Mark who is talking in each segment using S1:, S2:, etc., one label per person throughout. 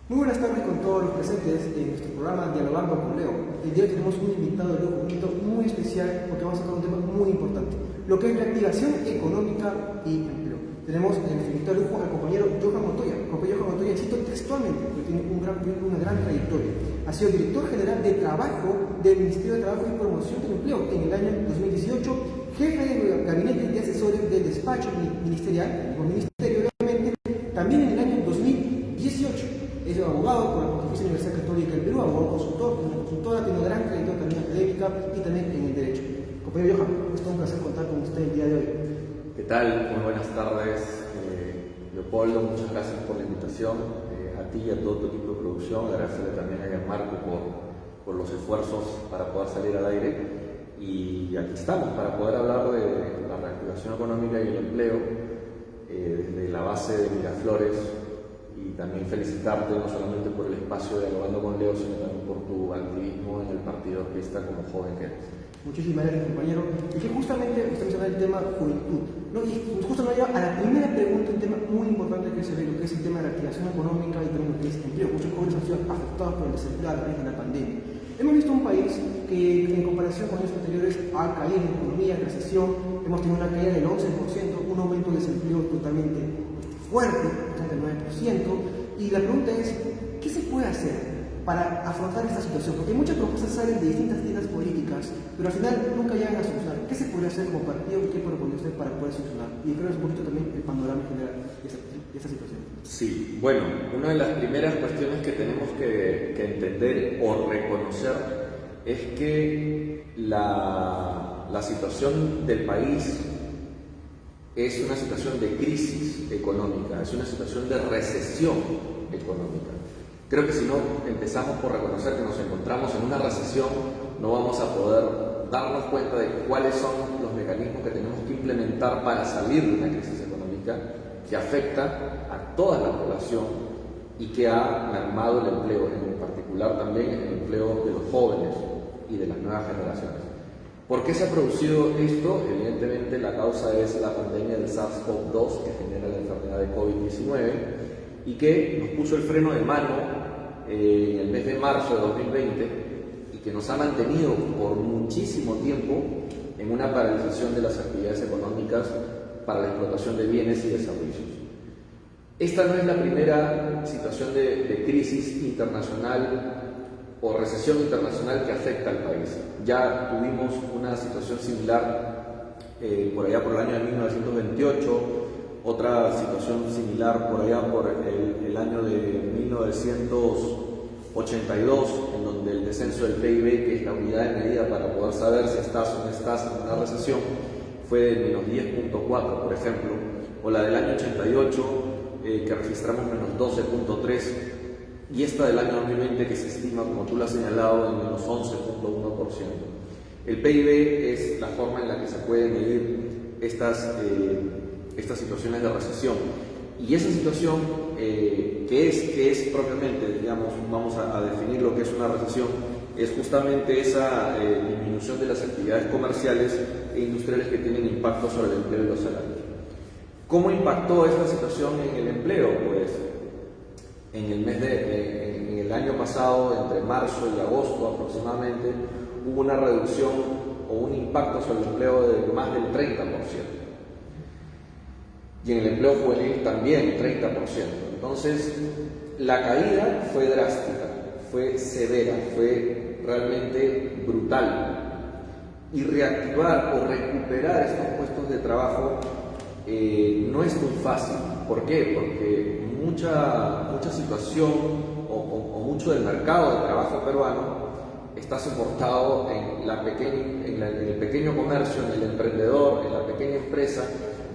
S1: Muy buenas tardes con todos los presentes en nuestro programa Dialogando con Leo. El día de hoy tenemos un invitado de lujo, un invitado muy especial porque vamos a tocar un tema muy importante, lo que es reactivación económica y empleo. Tenemos en nuestro invitado de lujo al compañero Johan Montoya. El compañero Johan Montoya, cito textualmente, porque tiene una gran trayectoria. Ha sido director general de trabajo del Ministerio de Trabajo y Promoción del Empleo en el año 2018, jefe de gabinete de asesores del despacho ministerial, o ministerio obviamente, también en el año 2018. Es abogado por la Pontificia Universidad Católica del Perú, abogado consultor, una consultora, tiene una gran trayectoria también académica y también en el derecho. Compañero Johan, es todo un placer contar con usted el día de hoy.
S2: ¿Qué tal? Muy buenas tardes, Leopoldo, muchas gracias por la invitación, a ti y a todo tu equipo de producción, agradecerle también a Gianmarco por los esfuerzos para poder salir al aire, y aquí estamos para poder hablar de la reactivación económica y el empleo desde la base de Miraflores, y también felicitarte no solamente por el espacio de Dialogando con Leo, sino también por tu activismo en el Partido Aprista como joven que eres.
S1: Muchísimas gracias, compañero. Y que justamente usted menciona el tema juventud, ¿no? Y justo nos lleva a la primera pregunta, un tema muy importante que se ve, lo que es el tema de la activación económica y también lo que es empleo. Muchos jóvenes han sido afectados por el desempleo a raíz de la pandemia. Hemos visto un país que, en comparación con años anteriores, ha caído en economía, en recesión. Hemos tenido una caída del 11%, un aumento de desempleo totalmente fuerte, 39%. Y la pregunta es, ¿qué se puede hacer para afrontar esta situación? Porque muchas propuestas salen de distintas tiendas políticas, pero al final nunca llegan a solucionar. ¿Qué se podría hacer como partido y qué propone usted para poder solucionar? Y creo que es un poquito también el panorama general de esta situación.
S2: Sí, bueno, una de las primeras cuestiones que tenemos que entender o reconocer es que la situación del país es una situación de crisis económica, es una situación de recesión económica. Creo que si no empezamos por reconocer que nos encontramos en una recesión, no vamos a poder darnos cuenta de cuáles son los mecanismos que tenemos que implementar para salir de una crisis económica que afecta a toda la población y que ha mermado el empleo, en particular también el empleo de los jóvenes y de las nuevas generaciones. ¿Por qué se ha producido esto? Evidentemente la causa es la pandemia del SARS-CoV-2 que genera la enfermedad de COVID-19 y que nos puso el freno de mano en el mes de marzo de 2020 y que nos ha mantenido por muchísimo tiempo en una paralización de las actividades económicas para la explotación de bienes y de servicios. Esta no es la primera situación de crisis internacional o recesión internacional que afecta al país. Ya tuvimos una situación similar por allá por el año de 1928, otra situación similar por allá por el año de 1982, en donde el descenso del PIB, que es la unidad de medida para poder saber si estás o no estás en una recesión, fue de menos 10.4, por ejemplo, o la del año 88, que registramos menos 12.3, y esta del año 2020 que se estima, como tú lo has señalado, en menos 11.1%. El PIB es la forma en la que se pueden medir estas situaciones de recesión. Y esa situación, que es propiamente, digamos, vamos a definir lo que es una recesión, es justamente esa disminución de las actividades comerciales e industriales que tienen impacto sobre el empleo y los salarios. ¿Cómo impactó esta situación en el empleo? Pues en el año pasado, entre marzo y agosto aproximadamente, hubo una reducción o un impacto sobre el empleo de más del 30%. Y en el empleo juvenil también 30%. Entonces, la caída fue drástica, fue severa, fue realmente brutal. Y reactivar o recuperar estos puestos de trabajo no es muy fácil. ¿Por qué? Porque mucha situación o mucho del mercado de trabajo peruano está soportado en el pequeño comercio, en el emprendedor, en la pequeña empresa,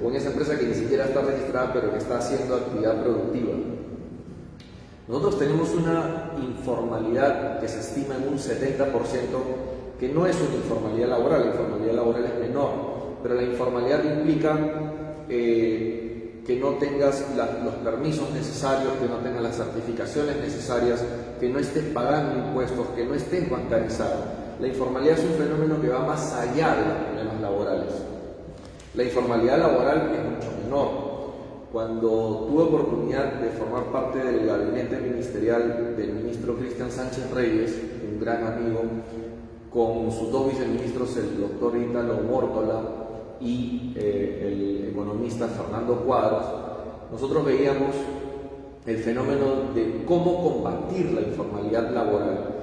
S2: o en esa empresa que ni siquiera está registrada pero que está haciendo actividad productiva. Nosotros tenemos una informalidad que se estima en un 70%, que no es una informalidad laboral, la informalidad laboral es menor, pero la informalidad implica que no tengas los permisos necesarios, que no tengas las certificaciones necesarias, que no estés pagando impuestos, que no estés bancarizado. La informalidad es un fenómeno que va más allá de los problemas laborales. La informalidad laboral es mucho menor, cuando tuve oportunidad de formar parte del gabinete ministerial del ministro Cristian Sánchez Reyes, un gran amigo, con sus dos viceministros, el doctor Ítalo Mórtola y el economista Fernando Cuadros, nosotros veíamos el fenómeno de cómo combatir la informalidad laboral.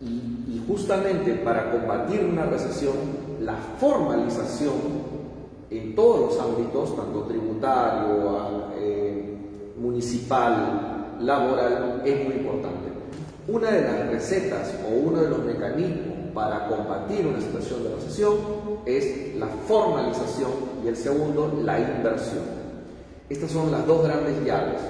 S2: Y justamente para combatir una recesión, la formalización en todos los ámbitos, tanto tributario, municipal, laboral, es muy importante. Una de las recetas o uno de los mecanismos para combatir una situación de recesión es la formalización y el segundo, la inversión. Estas son las dos grandes llaves,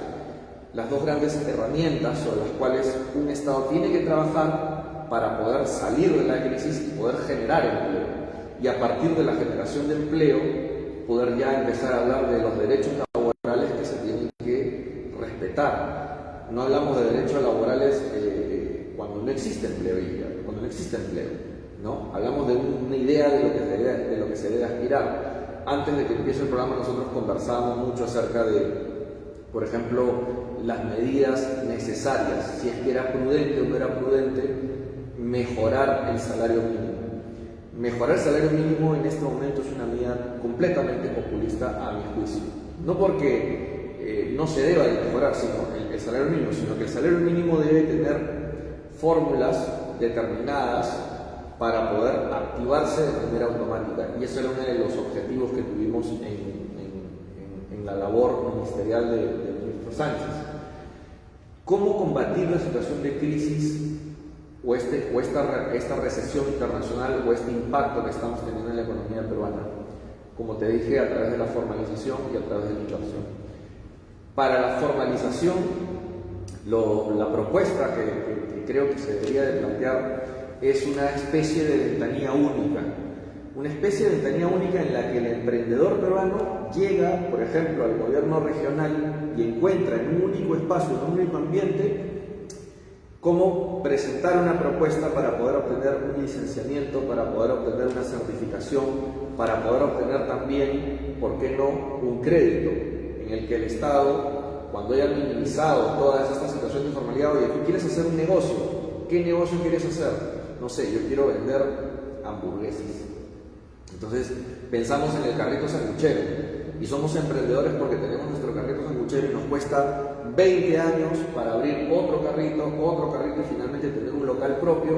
S2: las dos grandes herramientas sobre las cuales un Estado tiene que trabajar para poder salir de la crisis y poder generar empleo. Y a partir de la generación de empleo, poder ya empezar a hablar de los derechos laborales que se tienen que respetar. No hablamos de derechos laborales cuando no existe empleo, ¿no? Hablamos de una idea de lo que se debe aspirar. Antes de que empiece el programa, nosotros conversábamos mucho acerca de, por ejemplo, las medidas necesarias, si es que era prudente o no era prudente mejorar el salario mínimo. Mejorar el salario mínimo en este momento es una medida completamente populista a mi juicio. No porque no se deba de mejorar el salario mínimo, sino que el salario mínimo debe tener fórmulas determinadas para poder activarse de manera automática. Y ese era uno de los objetivos que tuvimos en la labor ministerial del ministro Sánchez. ¿Cómo combatir la situación de crisis o esta recesión internacional o este impacto que estamos teniendo en la economía peruana? Como te dije, a través de la formalización y a través de la inversión. Para la formalización, la propuesta que creo que se debería de plantear es una especie de ventanilla única. Una especie de ventanilla única en la que el emprendedor peruano llega, por ejemplo, al gobierno regional y encuentra en un único espacio, en un único ambiente, cómo presentar una propuesta para poder obtener un licenciamiento, para poder obtener una certificación, para poder obtener también, ¿por qué no?, un crédito en el que el Estado, cuando haya minimizado toda esta situación de informalidad, oye, tú quieres hacer un negocio, ¿qué negocio quieres hacer? No sé, yo quiero vender hamburguesas. Entonces pensamos en el carrito sanguchero y somos emprendedores porque tenemos nuestro carrito sanguchero y nos cuesta 20 años para abrir otro carrito y finalmente tener un local propio,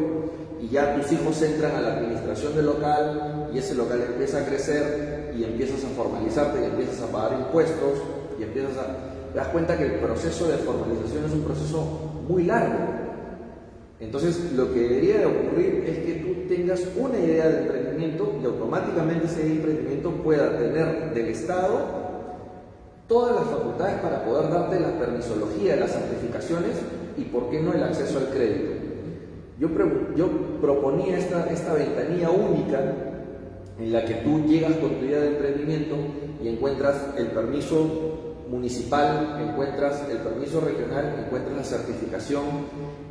S2: y ya tus hijos entran a la administración del local y ese local empieza a crecer y empiezas a formalizarte y empiezas a pagar impuestos y te das cuenta que el proceso de formalización es un proceso muy largo. Entonces, lo que debería de ocurrir es que tú tengas una idea de emprendimiento y automáticamente ese emprendimiento pueda tener del Estado todas las facultades para poder darte la permisología, las certificaciones y, por qué no, el acceso al crédito. Yo proponía esta ventanilla única en la que tú llegas con tu idea de emprendimiento y encuentras el permiso municipal, encuentras el permiso regional, encuentras la certificación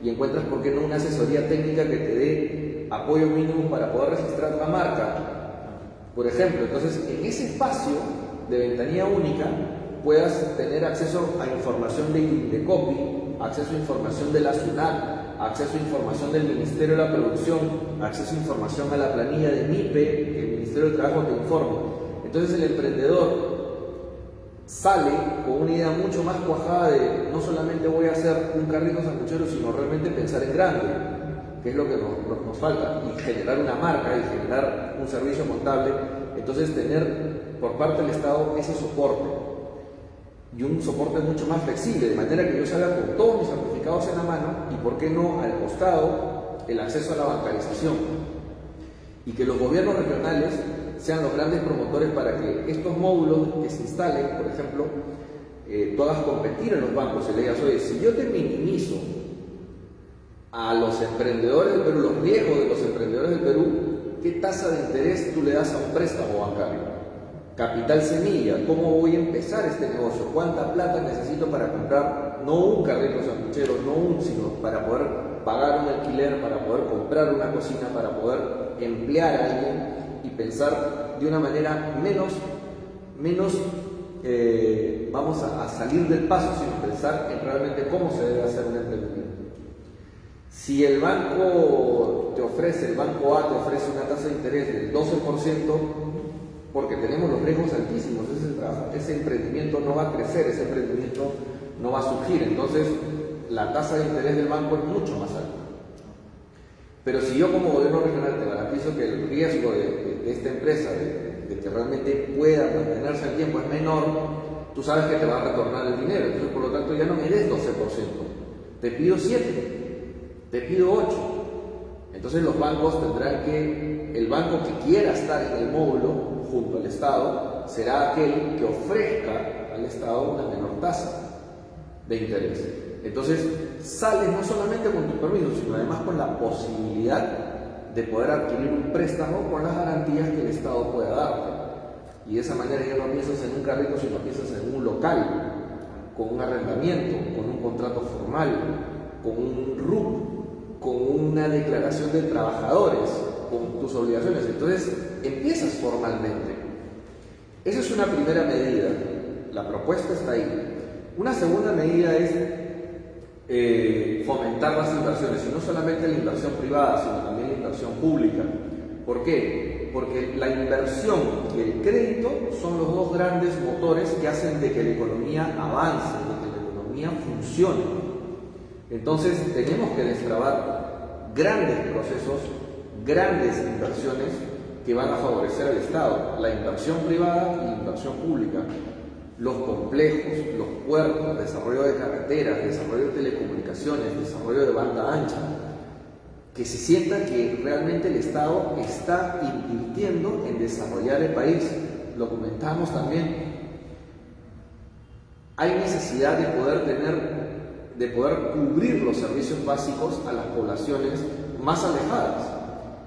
S2: y encuentras, ¿por qué no?, una asesoría técnica que te dé apoyo mínimo para poder registrar la marca, por ejemplo. Entonces, en ese espacio de ventanilla única puedas tener acceso a información de Indecopi, acceso a información de la SUNAT, acceso a información del Ministerio de la Producción, acceso a información a la planilla de MIPE, que el Ministerio del Trabajo te informe. Entonces el emprendedor sale con una idea mucho más cuajada de no solamente voy a hacer un carrito sanguchero, sino realmente pensar en grande, que es lo que nos falta, y generar una marca y generar un servicio contable. Entonces tener por parte del Estado ese soporte, y un soporte mucho más flexible, de manera que yo salga con todos mis certificados en la mano y, por qué no, al costado el acceso a la bancarización, y que los gobiernos regionales sean los grandes promotores para que estos módulos que se instalen, por ejemplo, tú hagas competir en los bancos y le digas, oye, si yo te minimizo a los emprendedores del Perú, los riesgos de los emprendedores del Perú, ¿qué tasa de interés tú le das a un préstamo bancario? Capital semilla, ¿cómo voy a empezar este negocio? ¿Cuánta plata necesito para comprar, no un carrito sanguchero, sino para poder pagar un alquiler, para poder comprar una cocina, para poder emplear a alguien y pensar de una manera menos vamos a salir del paso sin pensar en realmente cómo se debe hacer un emprendimiento. Si el banco te ofrece, el banco A te ofrece una tasa de interés del 12%, porque tenemos los riesgos altísimos, ese emprendimiento no va a crecer, ese emprendimiento no va a surgir, entonces la tasa de interés del banco es mucho más alta. Pero si yo como gobierno regional te garantizo que el riesgo de esta empresa, de que realmente pueda mantenerse al tiempo es menor, tú sabes que te va a retornar el dinero, entonces por lo tanto ya no me des 12%, te pido 7%, te pido 8%. Entonces los bancos tendrán que, el banco que quiera estar en el módulo junto al Estado, será aquel que ofrezca al Estado una menor tasa de interés. Entonces sales no solamente con tu permiso, sino además con la posibilidad de poder adquirir un préstamo con las garantías que el Estado pueda darte. Y de esa manera ya no piensas en un carrito, sino piensas en un local, con un arrendamiento, con un contrato formal, con un RUP, con una declaración de trabajadores, con tus obligaciones. Entonces empiezas formalmente. Esa es una primera medida. La propuesta está ahí. Una segunda medida es fomentar las inversiones, y no solamente la inversión privada, sino también la inversión pública. ¿Por qué? Porque la inversión y el crédito son los dos grandes motores que hacen de que la economía avance, de que la economía funcione. Entonces tenemos que destrabar grandes procesos, grandes inversiones que van a favorecer al Estado, la inversión privada y la inversión pública. Los complejos, los puertos, desarrollo de carreteras, desarrollo de telecomunicaciones, desarrollo de banda ancha, que se sienta que realmente el Estado está invirtiendo en desarrollar el país. Lo comentábamos también. Hay necesidad de poder cubrir los servicios básicos a las poblaciones más alejadas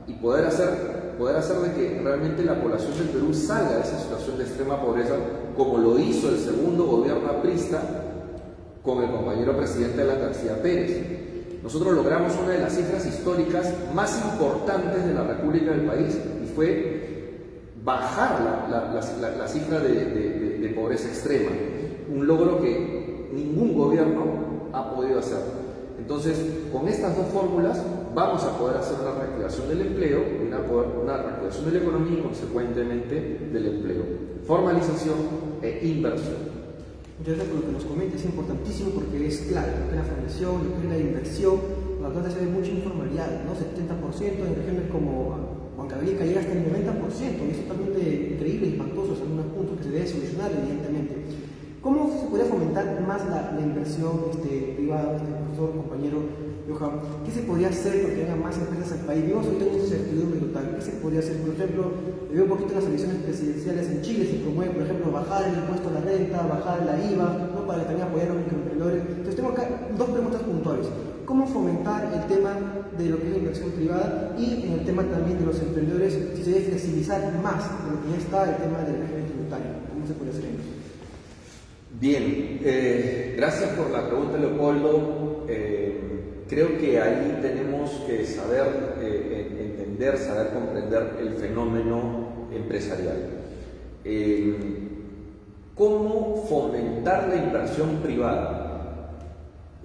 S2: y poder hacer de que realmente la población del Perú salga de esa situación de extrema pobreza, como lo hizo el segundo gobierno aprista con el compañero presidente Alan García Pérez. Nosotros logramos una de las cifras históricas más importantes de la República del país, y fue bajar la cifra de pobreza extrema, un logro que ningún gobierno ha podido hacer. Entonces, con estas dos fórmulas vamos a poder hacer una reactivación del empleo, una reactivación de la economía y consecuentemente del empleo. Formalización e inversión.
S1: Muchas gracias por lo que nos comenta, es importantísimo porque es claro, lo que es la formación, lo que es la inversión, la verdad se ve mucha informalidad, ¿no? 70% en regiones como Huancavelica llega hasta el 90%, y es totalmente increíble y espantoso en algunos puntos que se debe solucionar evidentemente. ¿Cómo se podría fomentar más la inversión privada, profesor, compañero Johan? ¿Qué se podría hacer para que vengan más empresas al país? Vivimos ahorita en una incertidumbre total. ¿Qué se podría hacer? Por ejemplo, veo un poquito en las elecciones presidenciales en Chile, se promueve, por ejemplo, bajar el impuesto a la renta, bajar la IVA, ¿no? Para que también apoyar a los microemprendedores. Entonces tengo acá dos preguntas puntuales. ¿Cómo fomentar el tema de lo que es la inversión privada, y en el tema también de los emprendedores, si se debe flexibilizar más de lo que ya está el tema del régimen tributario? ¿Cómo se puede hacer eso?
S2: Bien, gracias por la pregunta, Leopoldo. Creo que ahí tenemos que saber entender, saber comprender el fenómeno empresarial. ¿Cómo fomentar la inversión privada?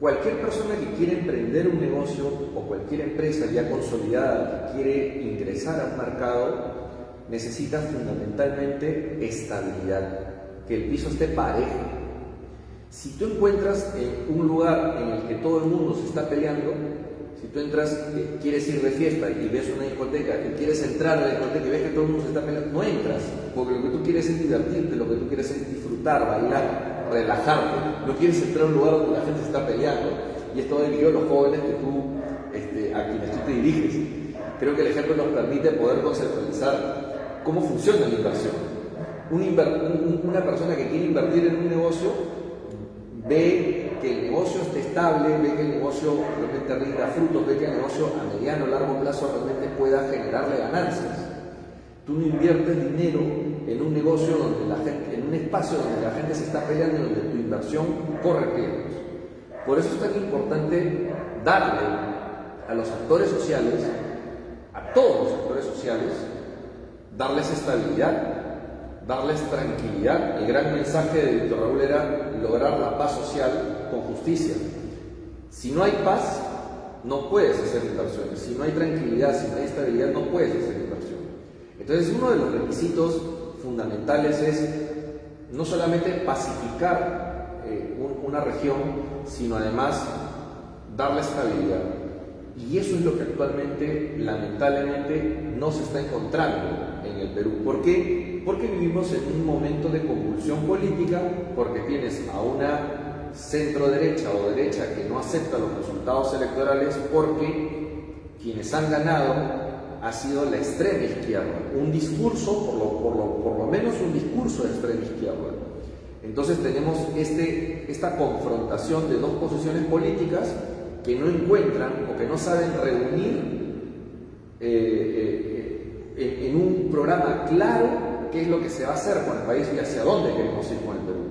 S2: Cualquier persona que quiere emprender un negocio o cualquier empresa ya consolidada que quiere ingresar a un mercado necesita fundamentalmente estabilidad, que el piso esté parejo. Si tú encuentras un lugar en el que todo el mundo se está peleando, si tú entras, quieres ir de fiesta y ves una discoteca, y quieres entrar a la discoteca y ves que todo el mundo se está peleando, no entras, porque lo que tú quieres es divertirte, lo que tú quieres es disfrutar, bailar, relajarte, no quieres entrar a un lugar donde la gente se está peleando. Y esto dirigido a los jóvenes a quienes tú te diriges. Creo que el ejemplo nos permite poder conceptualizar cómo funciona la inversión. Una persona que quiere invertir en un negocio ve que el negocio esté estable, ve que el negocio realmente rinda frutos, ve que el negocio a mediano o largo plazo realmente pueda generarle ganancias. Tú no inviertes dinero en un negocio en un espacio donde la gente se está peleando y donde tu inversión corre riesgos. Por eso es tan importante darle a los actores sociales, a todos los actores sociales, darles estabilidad, darles tranquilidad. El gran mensaje de Víctor Raúl era lograr la paz social con justicia. Si no hay paz, no puedes hacer inversiones. Si no hay tranquilidad, si no hay estabilidad, no puedes hacer inversiones. Entonces, uno de los requisitos fundamentales es no solamente pacificar una región, sino además darle estabilidad. Y eso es lo que actualmente, lamentablemente, no se está encontrando en el Perú. ¿Por qué? Porque vivimos en un momento de convulsión política, porque tienes a una centro derecha o derecha que no acepta los resultados electorales, porque quienes han ganado ha sido la extrema izquierda, un discurso, por lo menos un discurso de extrema izquierda. Entonces tenemos esta confrontación de dos posiciones políticas que no encuentran o que no saben reunir en un programa claro qué es lo que se va a hacer con el país y hacia dónde queremos ir con el Perú.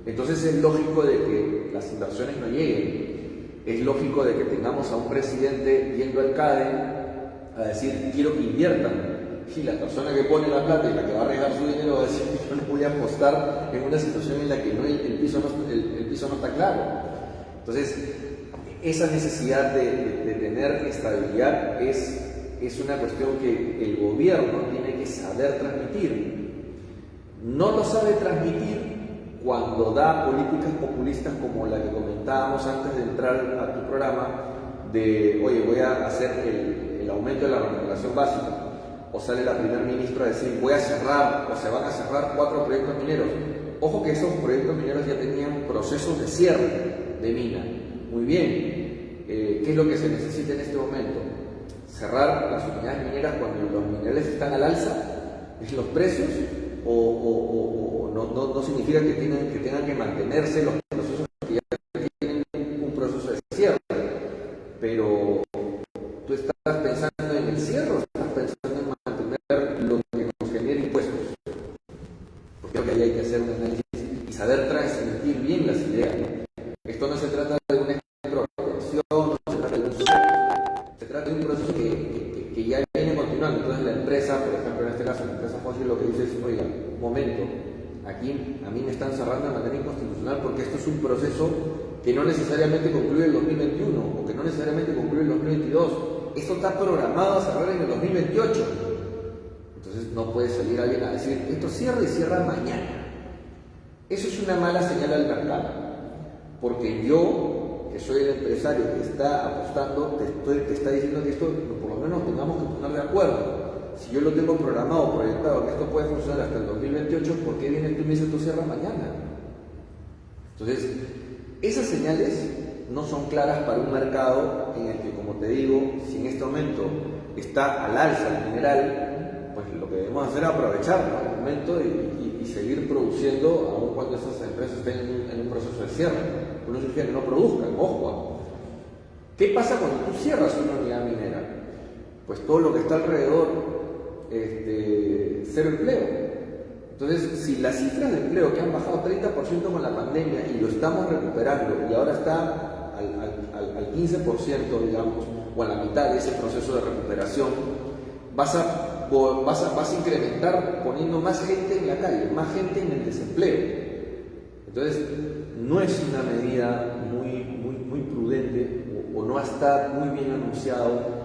S2: Entonces es lógico de que las inversiones no lleguen, es lógico de que tengamos a un presidente yendo al CADE a decir quiero que inviertan, y la persona que pone la plata y la que va a arriesgar su dinero va a decir yo no voy a apostar en una situación en la que el piso no está claro. Entonces esa necesidad de tener estabilidad es una cuestión que el gobierno tiene que saber transmitir. No lo sabe transmitir cuando da políticas populistas como la que comentábamos antes de entrar a tu programa, de oye, voy a hacer el aumento de la remuneración básica, o sale la primer ministra a decir voy a cerrar o se van a cerrar 4 proyectos mineros. Ojo que esos proyectos mineros ya tenían procesos de cierre de mina. Muy bien, ¿qué es lo que se necesita en este momento? Cerrar las unidades mineras cuando los minerales están al alza, es los precios, o no significa que tengan que mantenerse los procesos que ya tienen un proceso de cierre, pero tú estás pensando en el cierre o estás pensando en mantener lo que nos genera impuestos, porque creo que ahí hay que hacer un análisis y saber transmitir bien las ideas, ¿no? Esto no se trata de una expropiación, no se trata de un se trata de un proceso que ya viene continuando. Entonces la empresa, por ejemplo en este caso la empresa fósil, lo que dice es, oiga, un momento, aquí a mí me están cerrando de manera inconstitucional porque esto es un proceso que no necesariamente concluye el 2021 o que no necesariamente concluye el 2022, esto está programado a cerrar en el 2028. Entonces no puede salir alguien a decir esto cierra y cierra mañana. Eso es una mala señal al mercado, porque yo, que soy el empresario que está apostando, te está diciendo que esto por lo menos tengamos que poner de acuerdo. Si yo lo tengo programado, proyectado, que esto puede funcionar hasta el 2028, ¿por qué vienes tú y me dices tú cierras mañana? Entonces, esas señales no son claras para un mercado en el que, como te digo, si en este momento está al alza el mineral, pues lo que debemos hacer es aprovecharlo al momento y seguir produciendo, aun cuando esas empresas estén en un proceso de cierre. No significa que no produzcan, ojo. ¿Qué pasa cuando tú cierras una unidad minera? Pues todo lo que está alrededor, cero empleo. Entonces, si las cifras de empleo que han bajado 30% con la pandemia y lo estamos recuperando y ahora está al 15%, digamos, o a la mitad de ese proceso de recuperación, vas a incrementar poniendo más gente en la calle, más gente en el desempleo. Entonces, no es una medida muy prudente o no está muy bien anunciado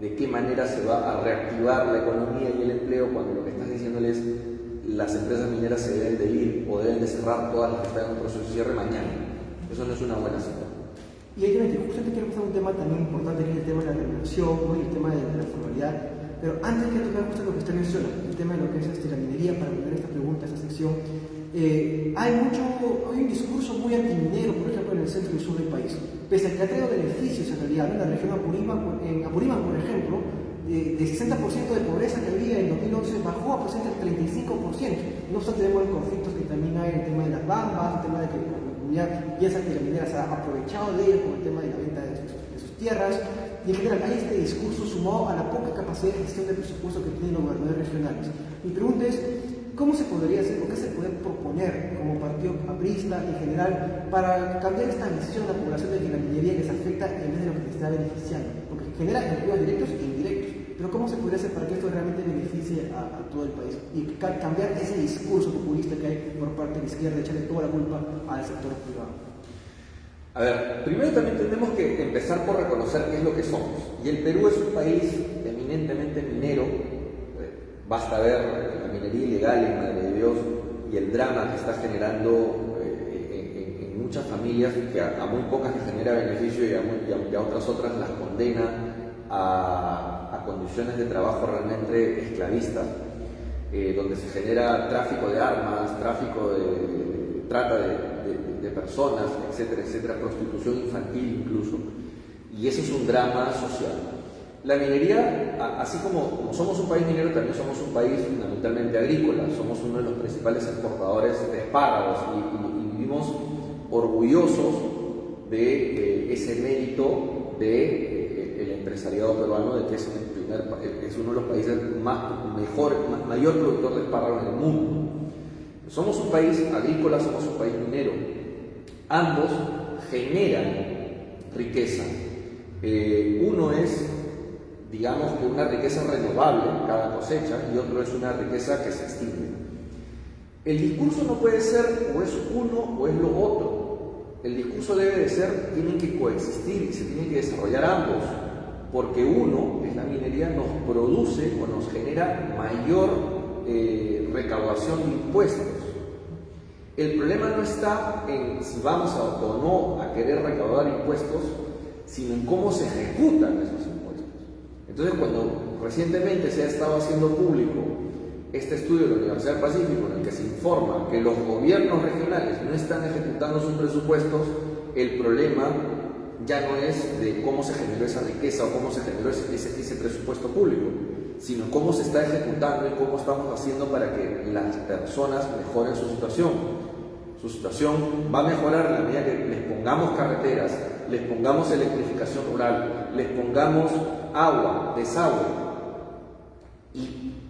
S2: de qué manera se va a reactivar la economía y el empleo cuando lo que estás diciéndoles las empresas mineras se deben de ir o deben de cerrar todas las que están en un proceso de cierre mañana. Eso no es una buena señal.
S1: Y evidentemente, justamente quiero pasar a un tema también importante, que es el tema de la regulación, ¿no? Y el tema de la formalidad. Pero antes que tocar justo lo que usted menciona, el tema de lo que es la minería, para poner esta pregunta, esta sección, hay un discurso muy antiminero, por ejemplo, en el centro y sur del país. Pese a que ha traído beneficios en realidad, en la región Apurímac, por ejemplo, de 60% de pobreza que había en 2011 bajó a presente el 35%. No obstante, tenemos conflictos que también hay, el tema de las bambas, el tema de que la comunidad piensa que la minera se ha aprovechado de ellos con el tema de la venta de sus tierras. Y en general hay este discurso sumado a la poca capacidad de gestión del presupuesto que tienen los gobernadores regionales. Mi pregunta es, ¿cómo se podría hacer o qué se puede proponer como partido aprista en general para cambiar esta visión a la población de que la minería les afecta en vez de lo que les está beneficiando? Porque genera empleos directos e indirectos. Pero ¿cómo se podría hacer para que esto realmente beneficie a todo el país? Y cambiar ese discurso populista que hay por parte de la izquierda, echarle toda la culpa al sector privado.
S2: A ver, primero también tenemos que empezar por reconocer qué es lo que somos. Y el Perú es un país eminentemente minero. Basta ver la minería ilegal en Madre de Dios y el drama que está generando en muchas familias, que a muy pocas les genera beneficio y a otras las condena a condiciones de trabajo realmente esclavistas, donde se genera tráfico de armas, tráfico de trata de personas, etcétera, etcétera, prostitución infantil incluso, y eso es un drama social. La minería, así como somos un país minero, también somos un país fundamentalmente agrícola, somos uno de los principales exportadores de espárragos y vivimos orgullosos de ese mérito del empresariado peruano, de que es uno de los países mayor productor de espárragos en el mundo. Somos un país agrícola, somos un país minero. Ambos generan riqueza. Uno es, digamos, que una riqueza renovable cada cosecha y otro es una riqueza que se extingue. El discurso no puede ser o es uno o es lo otro. El discurso debe de ser, tienen que coexistir y se tienen que desarrollar ambos, porque uno, que es la minería, nos produce o nos genera mayor recaudación de impuestos. El problema no está en si vamos o no a querer recaudar impuestos, sino en cómo se ejecutan esos impuestos. Entonces, cuando recientemente se ha estado haciendo público este estudio de la Universidad del Pacífico, en el que se informa que los gobiernos regionales no están ejecutando sus presupuestos, el problema ya no es de cómo se generó esa riqueza o cómo se generó ese presupuesto público, sino cómo se está ejecutando y cómo estamos haciendo para que las personas mejoren su situación. Su situación va a mejorar en la medida que les pongamos carreteras, les pongamos electrificación rural, les pongamos agua, desagüe,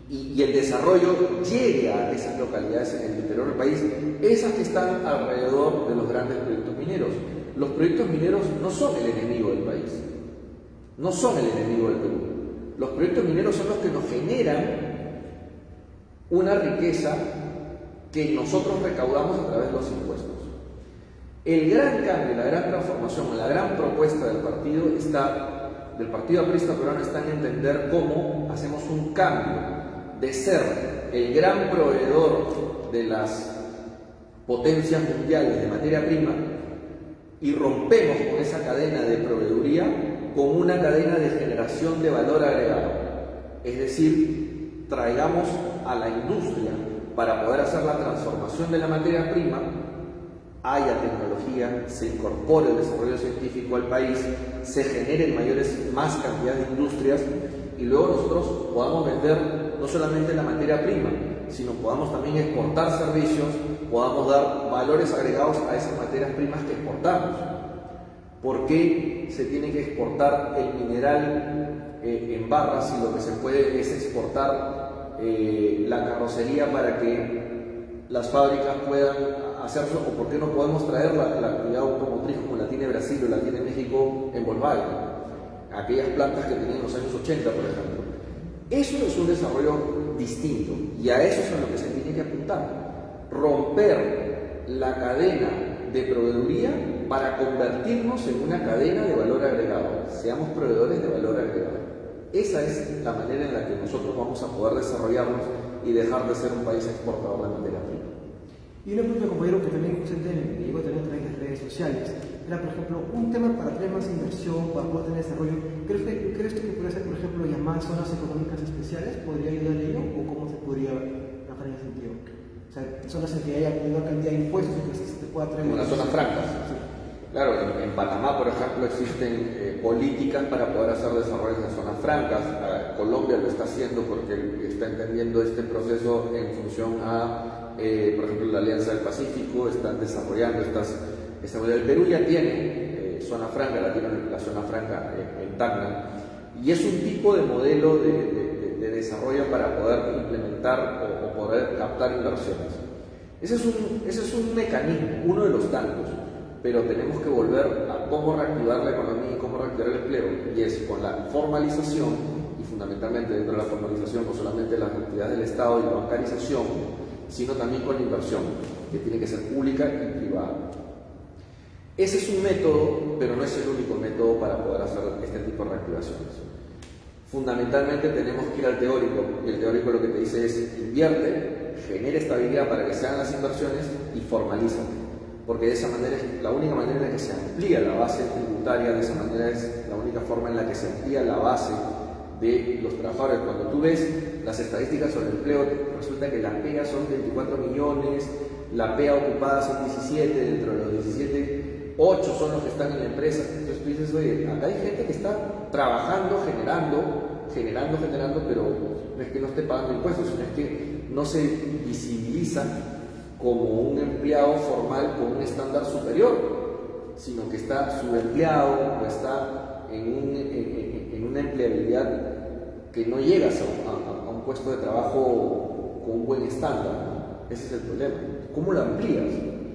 S2: y el desarrollo llegue a esas localidades en el interior del país, esas que están alrededor de los grandes proyectos mineros. Los proyectos mineros no son el enemigo del país, no son el enemigo del Perú. Los proyectos mineros son los que nos generan una riqueza que nosotros recaudamos a través de los impuestos. El gran cambio, la gran transformación, la gran propuesta del Partido Aprista Peruano está en entender cómo hacemos un cambio de ser el gran proveedor de las potencias mundiales de materia prima y rompemos con esa cadena de proveeduría con una cadena de generación de valor agregado. Es decir, traigamos a la industria para poder hacer la transformación de la materia prima, haya tecnología, se incorpore el desarrollo científico al país, se generen más cantidad de industrias y luego nosotros podamos vender no solamente la materia prima, sino podamos también exportar servicios, podamos dar valores agregados a esas materias primas que exportamos. ¿Por qué se tiene que exportar el mineral en barras si lo que se puede es exportar la carrocería para que las fábricas puedan hacerlo? ¿O por qué no podemos traer la actividad automotriz como la tiene Brasil o la tiene México en Volkswagen? Aquellas plantas que tenían en los años 80, por ejemplo. Eso es un desarrollo distinto y a eso es a lo que se tiene que apuntar. Romper la cadena de proveeduría para convertirnos en una cadena de valor agregado. Seamos proveedores de valor agregado. Esa es la manera en la que nosotros vamos a poder desarrollarnos y dejar de ser un país exportador de materia prima.
S1: Y una pregunta, compañero, que también me llegó a tener a través de redes sociales, era, por ejemplo, un tema para tener más inversión, para poder tener desarrollo. ¿Crees que podría ser, por ejemplo, llamar zonas económicas especiales? ¿Podría ayudar a ello? ¿O cómo se podría trabajar en ese sentido? O sea, zonas en que haya menor cantidad de impuestos y que se pueda traer...
S2: Como las zonas francas.
S1: Sí.
S2: Claro, en Panamá, por ejemplo, existen políticas para poder hacer desarrollos en zonas francas. Colombia lo está haciendo porque está entendiendo este proceso en función a, por ejemplo, la Alianza del Pacífico, están desarrollando esta modelo. El Perú ya tiene zona franca, la zona franca en Tacna, y es un tipo de modelo de desarrollo para poder implementar o poder captar inversiones. Ese es un mecanismo, uno de los tantos, pero tenemos que volver a cómo reactivar la economía y cómo reactivar el empleo, y es con la formalización y fundamentalmente dentro de la formalización, no solamente las actividades del Estado y la bancarización, sino también con la inversión, que tiene que ser pública y privada. Ese es un método, pero no es el único método para poder hacer este tipo de reactivaciones. Fundamentalmente tenemos que ir al teórico, y el teórico lo que te dice es invierte, genera estabilidad para que se hagan las inversiones y formalízate, porque de esa manera es la única manera en la que se amplía la base tributaria, de esa manera es la única forma en la que se amplía la base de los trabajadores. Cuando tú ves las estadísticas sobre el empleo, resulta que las PEA son 24 millones, la PEA ocupada son 17, dentro de los 17, 8 son los que están en la empresa. Entonces tú dices, oye, acá hay gente que está trabajando, generando, pero no es que no esté pagando impuestos, sino es que no se visibiliza como un empleado formal con un estándar superior, sino que está subempleado o está en una empleabilidad que no llegas a un puesto de trabajo con un buen estándar, ¿no? Ese es el problema. ¿Cómo lo amplías?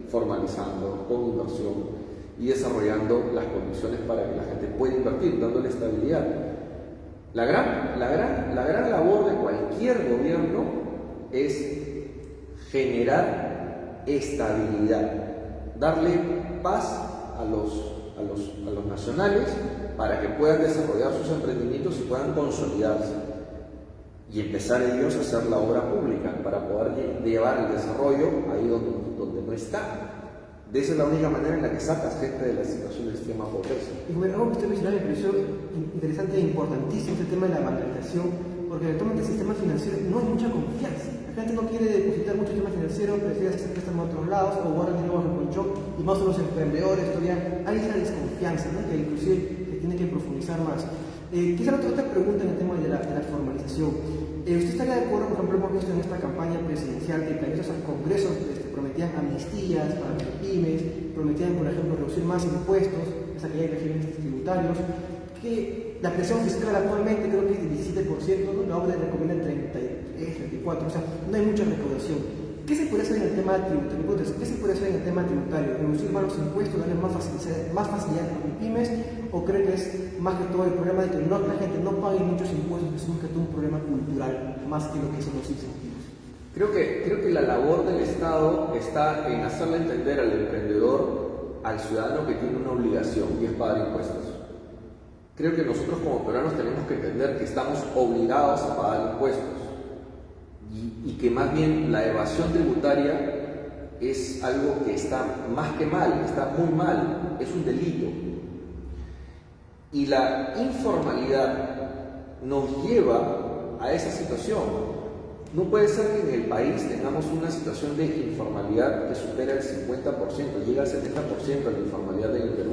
S2: Formalizando, con inversión y desarrollando las condiciones para que la gente pueda invertir, dándole estabilidad. La gran labor de cualquier gobierno es generar estabilidad, darle paz a los nacionales para que puedan desarrollar sus emprendimientos y puedan consolidarse y empezar ellos a hacer la obra pública para poder llevar el desarrollo ahí donde no está. De esa es la única manera en la que sacas gente de la situación del extrema pobreza.
S1: Y bueno, algo que usted mencionaba me pareció interesante e importantísimo el tema de la bancarización, porque actualmente el sistema financiero no hay mucha confianza. La gente no quiere depositar mucho en el sistema financiero, prefiere hacer préstamos a otros lados o guardar dinero bajo el colchón, y más son los emprendedores, todavía hay esa desconfianza, ¿no? Que inclusive se tiene que profundizar más. Quizá otra pregunta en el tema de la formalización. ¿Usted estaría de acuerdo, por ejemplo, hemos visto en esta campaña presidencial que candidatos al Congreso prometían amnistías para las pymes, prometían, por ejemplo, reducir más impuestos, esa que hay regímenes tributarios, que la presión fiscal actualmente creo que es del 17%, ¿no? La OCDE recomienda el 33, 34%, o sea, no hay mucha recaudación. ¿Qué se puede hacer en el tema tributario? ¿Qué se puede hacer en el tema tributario? ¿Reducir más los impuestos, darle más facilidad a las pymes? ¿O cree que es más que todo el problema de que la gente no pague muchos impuestos, es más que todo un problema cultural, más que lo que son los incentivos?
S2: Creo que la labor del Estado está en hacerle entender al emprendedor, al ciudadano, que tiene una obligación y es pagar impuestos. Creo que nosotros como peruanos tenemos que entender que estamos obligados a pagar impuestos y que más bien la evasión tributaria es algo que está más que mal, está muy mal, es un delito. Y la informalidad nos lleva a esa situación. No puede ser que en el país tengamos una situación de informalidad que supera el 50%, llega al 70% la informalidad en el Perú.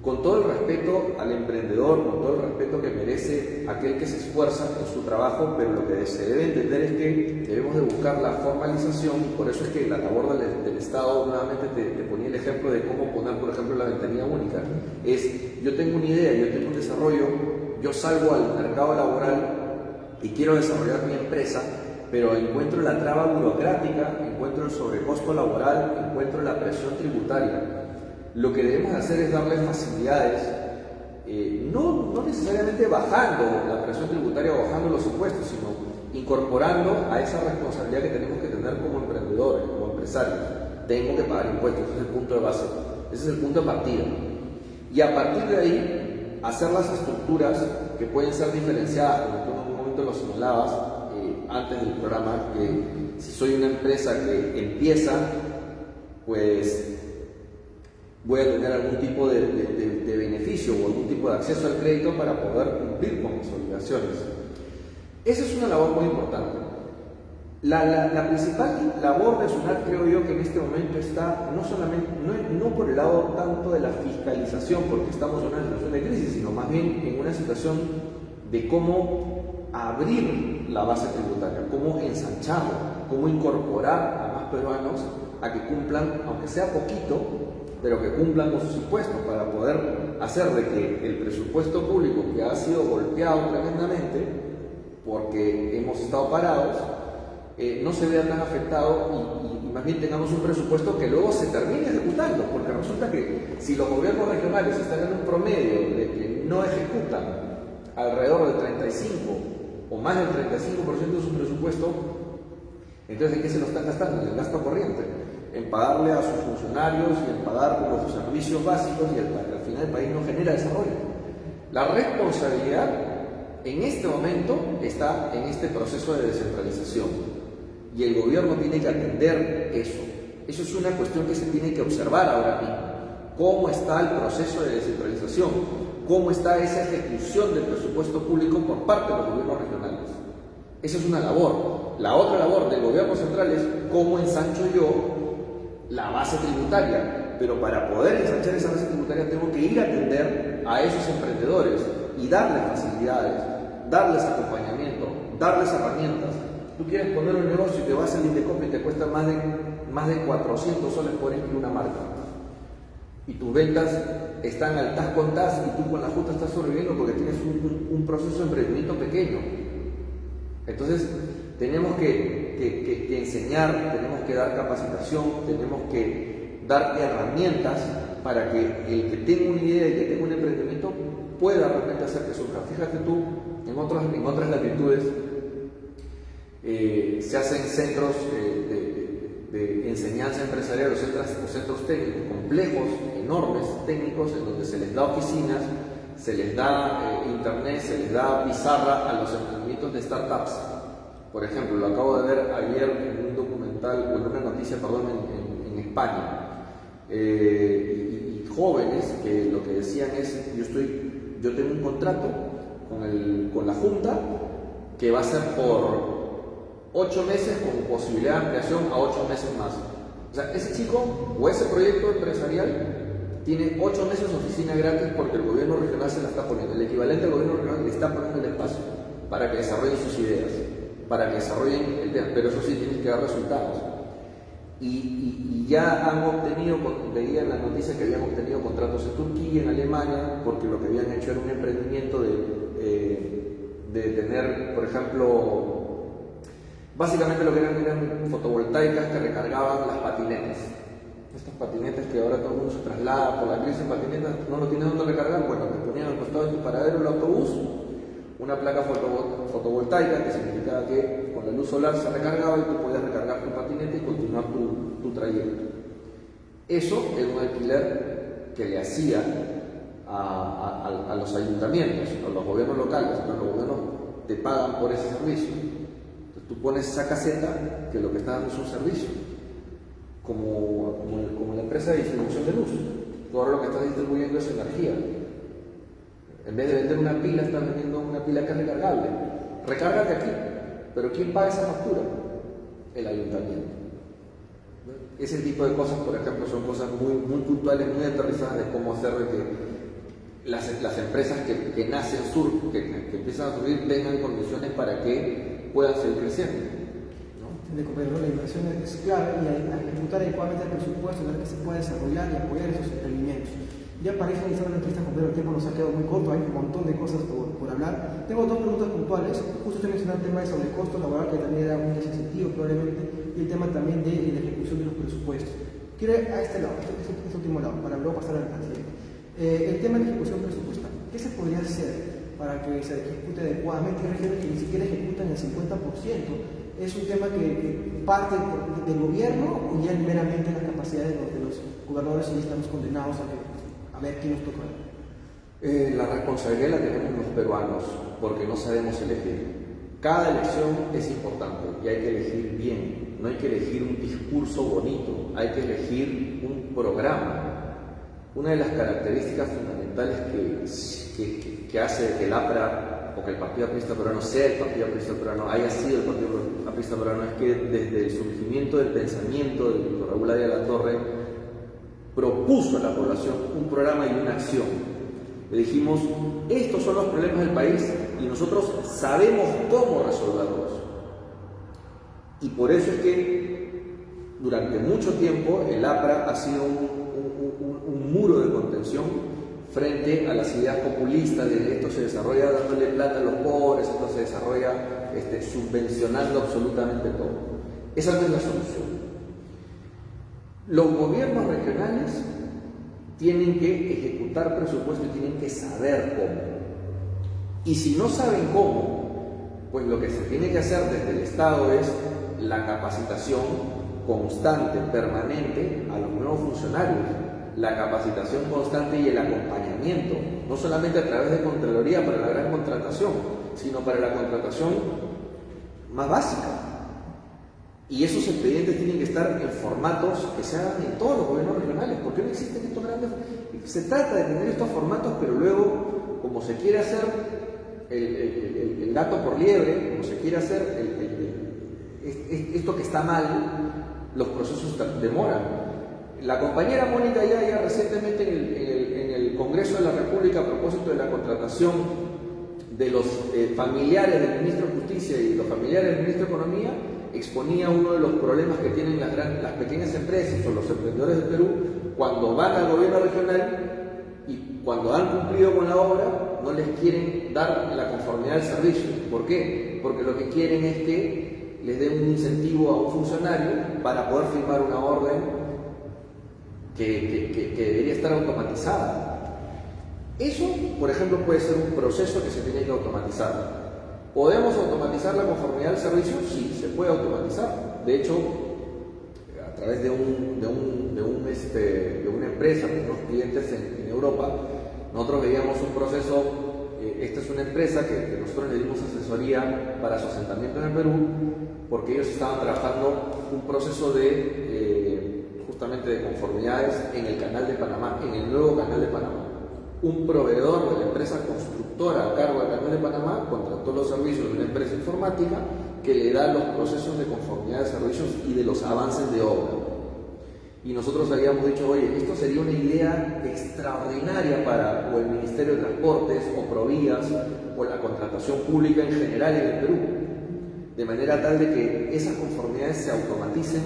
S2: Con todo el respeto al emprendedor, con todo el respeto que merece aquel que se esfuerza en su trabajo, pero lo que se debe entender es que debemos de buscar la formalización, y por eso es que la labor del Estado, nuevamente te ponía el ejemplo de cómo poner, por ejemplo, la ventanilla única. Es, yo tengo una idea, yo tengo un desarrollo, yo salgo al mercado laboral y quiero desarrollar mi empresa, pero encuentro la traba burocrática, encuentro el sobrecosto laboral, encuentro la presión tributaria. Lo que debemos hacer es darle facilidades, no necesariamente bajando la presión tributaria o bajando los impuestos, sino incorporando a esa responsabilidad que tenemos que tener como emprendedores, como empresarios. Tengo que pagar impuestos, ese es el punto de base, ese es el punto de partida. Y a partir de ahí, hacer las estructuras que pueden ser diferenciadas, como tú en un momento lo señalabas antes del programa, que si soy una empresa que empieza, pues voy a tener algún tipo de beneficio o algún tipo de acceso al crédito para poder cumplir con mis obligaciones. Esa es una labor muy importante. La principal labor de SUNAT, creo yo, que en este momento está no por el lado tanto de la fiscalización, porque estamos en una situación de crisis, sino más bien en una situación de cómo abrir la base tributaria, cómo ensancharla, cómo incorporar a más peruanos a que cumplan, aunque sea poquito, pero que cumplan con sus impuestos, para poder hacer de que el presupuesto público, que ha sido golpeado tremendamente porque hemos estado parados, no se vea tan afectado y más bien tengamos un presupuesto que luego se termine ejecutando, porque resulta que si los gobiernos regionales están en un promedio de que no ejecutan alrededor del 35 o más del 35% de su presupuesto, entonces ¿en qué se lo están gastando? En el gasto corriente, en pagarle a sus funcionarios y en pagar por los servicios básicos, y al final el país no genera desarrollo. La responsabilidad en este momento está en este proceso de descentralización y el gobierno tiene que atender eso. Eso es una cuestión que se tiene que observar ahora mismo. ¿Cómo está el proceso de descentralización? ¿Cómo está esa ejecución del presupuesto público por parte de los gobiernos regionales? Esa es una labor. La otra labor del gobierno central es cómo ensancho yo la base tributaria. Pero para poder ensanchar esa base tributaria tengo que ir a atender a esos emprendedores y darles facilidades, darles acompañamiento, darles herramientas. Tú quieres poner un negocio y te vas al Indecopi y te cuesta más de 400 soles por inscribir una marca. Y tus ventas están al tas con tas y tú con la justa estás sobreviviendo porque tienes un proceso de emprendimiento pequeño. Entonces tenemos que enseñar, tenemos que dar capacitación, tenemos que dar herramientas para que el que tenga una idea y que tenga un emprendimiento pueda realmente hacer que surja. Fíjate tú, en otras latitudes se hacen centros de enseñanza empresarial o centros técnicos complejos, enormes, técnicos, en donde se les da oficinas, se les da internet, se les da pizarra a los emprendimientos de startups. Por ejemplo, lo acabo de ver ayer en un documental, o en una noticia, perdón, en España. Y jóvenes que lo que decían es, yo tengo un contrato con la Junta que va a ser por 8 meses con posibilidad de ampliación a 8 meses más. O sea, ese chico o ese proyecto empresarial tiene 8 meses de oficina gratis porque el gobierno regional se la está poniendo. El equivalente al gobierno regional le está poniendo el espacio para que desarrollen sus ideas, para que desarrollen el tema. Pero eso sí, tienen que dar resultados. Y ya han obtenido, veía en la noticia que habían obtenido contratos en Turquía, en Alemania, porque lo que habían hecho era un emprendimiento de tener, por ejemplo, básicamente lo que eran fotovoltaicas que recargaban las patinetas. Estas patinetas que ahora todo el mundo se traslada por la crisis en patinetas, no lo tiene donde recargar. Bueno, te ponían al costado de tu paradero el autobús una placa fotovoltaica, que significaba que con la luz solar se recargaba y tú podías recargar tu patineta y continuar tu trayecto. Eso era un alquiler que le hacía a los ayuntamientos, a los gobiernos locales. Los gobiernos te pagan por ese servicio. Entonces tú pones esa caseta que lo que está dando es un servicio, como la empresa de distribución de luz. Tú ahora lo que estás distribuyendo es energía. En vez de vender una pila, estás vendiendo una pila que es recargable. Recárgate aquí. Pero ¿quién paga esa factura? El ayuntamiento. Ese tipo de cosas, por ejemplo, son cosas muy, muy puntuales, muy aterrizadas de cómo hacer de que las empresas que nacen, que empiezan a surgir, tengan condiciones para que puedan seguir creciendo.
S1: La inversión es clave y a ejecutar adecuadamente el presupuesto, para que se pueda desarrollar y apoyar esos emprendimientos. Ya para ir finalizando la entrevista con Pedro, el tiempo nos ha quedado muy corto, hay un montón de cosas por hablar. Tengo 2 preguntas puntuales. Justo usted mencionó el tema de sobrecosto laboral, que también era un sentido probablemente, y el tema también de la ejecución de los presupuestos. Quiero ir a este lado, este último lado, para luego pasar al siguiente. El tema de ejecución presupuestal. ¿Qué se podría hacer para que se ejecute adecuadamente? Hay regiones que ni siquiera ejecutan el 50%. Es un tema que parte del gobierno y ya meramente en la capacidad de los gobernadores, y estamos condenados a ver quién nos toca.
S2: La responsabilidad la tenemos los peruanos porque no sabemos elegir. Cada elección es importante y hay que elegir bien. No hay que elegir un discurso bonito, hay que elegir un programa. Una de las características fundamentales que hace que el APRA o que el Partido Aprista Peruano sea el Partido Aprista Peruano, haya sido el Partido Aprista Peruano, es que desde el surgimiento del pensamiento de Víctor Raúl Aya Latorre propuso a la población un programa y una acción. Le dijimos, estos son los problemas del país y nosotros sabemos cómo resolverlos. Y por eso es que durante mucho tiempo el APRA ha sido un muro de contención frente a las ideas populistas de esto se desarrolla dándole plata a los pobres, esto se desarrolla subvencionando absolutamente todo. Esa no es la solución. Los gobiernos regionales tienen que ejecutar presupuesto y tienen que saber cómo. Y si no saben cómo, pues lo que se tiene que hacer desde el Estado es la capacitación constante, permanente a los nuevos funcionarios, la capacitación constante y el acompañamiento, no solamente a través de Contraloría para la gran contratación, sino para la contratación más básica. Y esos expedientes tienen que estar en formatos que se hagan en todos los gobiernos regionales. ¿Por qué no existen estos grandes? Se trata de tener estos formatos, pero luego, como se quiere hacer el gato por liebre, como se quiere hacer esto que está mal, los procesos demoran. La compañera Mónica Yaya recientemente en el Congreso de la República, a propósito de la contratación de los familiares del ministro de Justicia y los familiares del ministro de Economía, exponía uno de los problemas que tienen las pequeñas empresas o los emprendedores de Perú cuando van al gobierno regional y cuando han cumplido con la obra no les quieren dar la conformidad del servicio. ¿Por qué? Porque lo que quieren es que les den un incentivo a un funcionario para poder firmar una orden que debería estar automatizada. Eso, por ejemplo, puede ser un proceso que se tiene que automatizar. ¿Podemos automatizar la conformidad del servicio? Sí, se puede automatizar. De hecho, a través de una empresa, con unos clientes en Europa, nosotros veíamos un proceso. Esta es una empresa que nosotros le dimos asesoría para su asentamiento en el Perú, porque ellos estaban trabajando un proceso justamente de conformidades en el canal de Panamá, en el nuevo canal de Panamá. Un proveedor de la empresa constructora a cargo del canal de Panamá contrató los servicios de una empresa informática que le da los procesos de conformidad de servicios y de los avances de obra. Y nosotros habíamos dicho, oye, esto sería una idea extraordinaria para o el Ministerio de Transportes, o Provías, o la contratación pública en general en el Perú, de manera tal de que esas conformidades se automaticen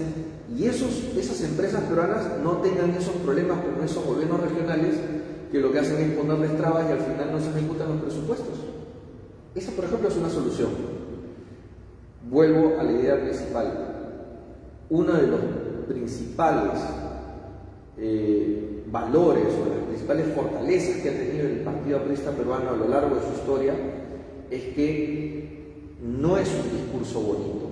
S2: y esas empresas peruanas no tengan esos problemas con esos gobiernos regionales que lo que hacen es ponerles trabas y al final no se ejecutan los presupuestos. Esa, por ejemplo, es una solución. Vuelvo a la idea principal. Uno de los principales valores o las principales fortalezas que ha tenido el Partido Aprista Peruano a lo largo de su historia es que no es un discurso bonito,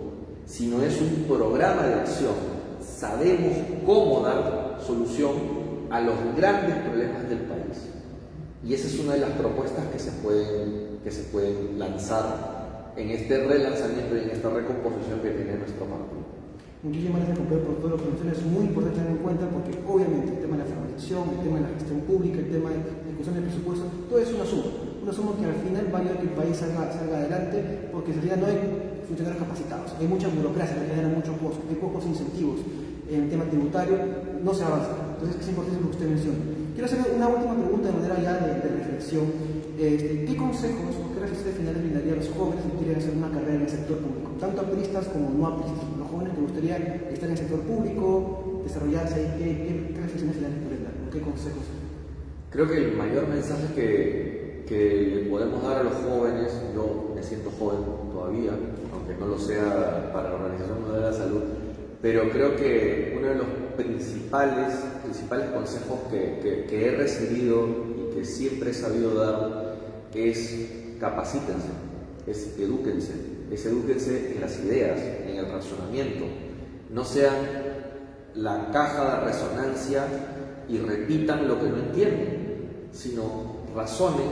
S2: sino es un programa de acción. Sabemos cómo dar solución a los grandes problemas del país. Y esa es una de las propuestas que se pueden lanzar en este relanzamiento y en esta recomposición que tiene nuestro partido.
S1: Muchísimas gracias, compañero, por todo lo que mencionas. Es muy importante tener en cuenta porque obviamente el tema de la formalización, el tema de la gestión pública, el tema de la discusión del presupuesto, todo es una suma que al final va a ayudar a que el país salga adelante, porque en realidad no hay funcionarios capacitados, hay mucha burocracia que genera muchos costos, hay pocos incentivos en el tema tributario, no se avanza. Entonces es importante lo que usted menciona. Quiero hacer una última pregunta de manera ya de reflexión. ¿Qué consejos o qué reflexiones finales brindaría a los jóvenes que quieren hacer una carrera en el sector público? Tanto apristas como no apristas. Los jóvenes que gustaría estar en el sector público, desarrollarse ahí, ¿qué reflexiones finales pueden dar? ¿Qué consejos?
S2: Creo que el mayor mensaje que le podemos dar a los jóvenes, yo me siento joven todavía, aunque no lo sea para la Organización Mundial de la Salud, pero creo que uno de los principales consejos que he recibido y que siempre he sabido dar es capacítense, es edúquense en las ideas, en el razonamiento. No sean la caja de resonancia y repitan lo que no entienden, sino razonen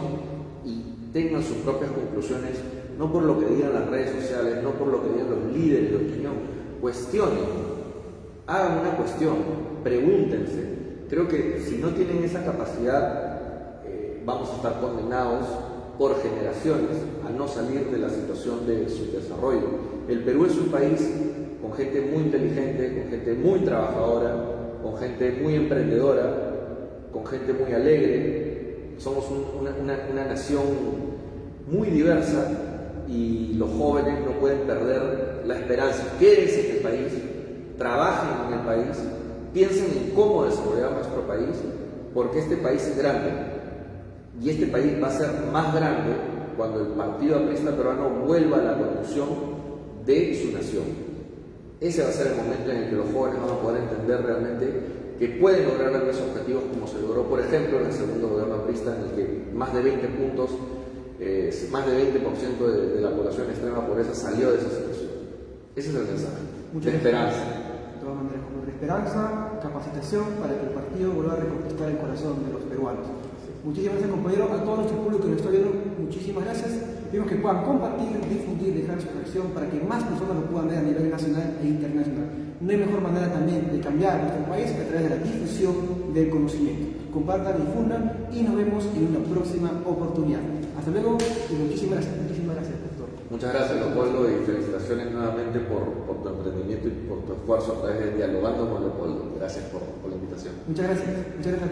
S2: y tengan sus propias conclusiones, no por lo que digan las redes sociales, no por lo que digan los líderes de opinión. Cuestionen, hagan una cuestión, pregúntense. Creo que si no tienen esa capacidad, vamos a estar condenados por generaciones a no salir de la situación de su desarrollo. El Perú es un país con gente muy inteligente, con gente muy trabajadora, con gente muy emprendedora, con gente muy alegre. Somos una nación muy diversa y los jóvenes no pueden perder la esperanza. Quédense en el país, trabajen en el país, piensen en cómo desarrollar nuestro país, porque este país es grande y este país va a ser más grande cuando el Partido Aprista Peruano vuelva a la conducción de su nación. Ese va a ser el momento en el que los jóvenes van a poder entender realmente que pueden lograr grandes objetivos, como se logró, por ejemplo, en el segundo gobierno aprista, en el que más de 20 puntos más de 20% de la población en extrema pobreza salió de esa situación. Ese es el mensaje.
S1: Muchas
S2: De esperanza.
S1: De todas maneras, como de esperanza, capacitación para que el partido vuelva a reconquistar el corazón de los peruanos. Muchísimas gracias, compañero. A todo nuestro público que nos está viendo, muchísimas gracias. Pedimos que puedan compartir, difundir, dejar su reacción para que más personas lo puedan ver a nivel nacional e internacional. No hay mejor manera también de cambiar nuestro país que a través de la difusión del conocimiento. Compartan, difundan y nos vemos en una próxima oportunidad. Hasta luego y muchísimas gracias, doctor.
S2: Muchas gracias, Leopoldo, y felicitaciones nuevamente por tu emprendimiento y por tu esfuerzo a través de Dialogando con Leopoldo. Gracias por la invitación.
S1: Muchas gracias.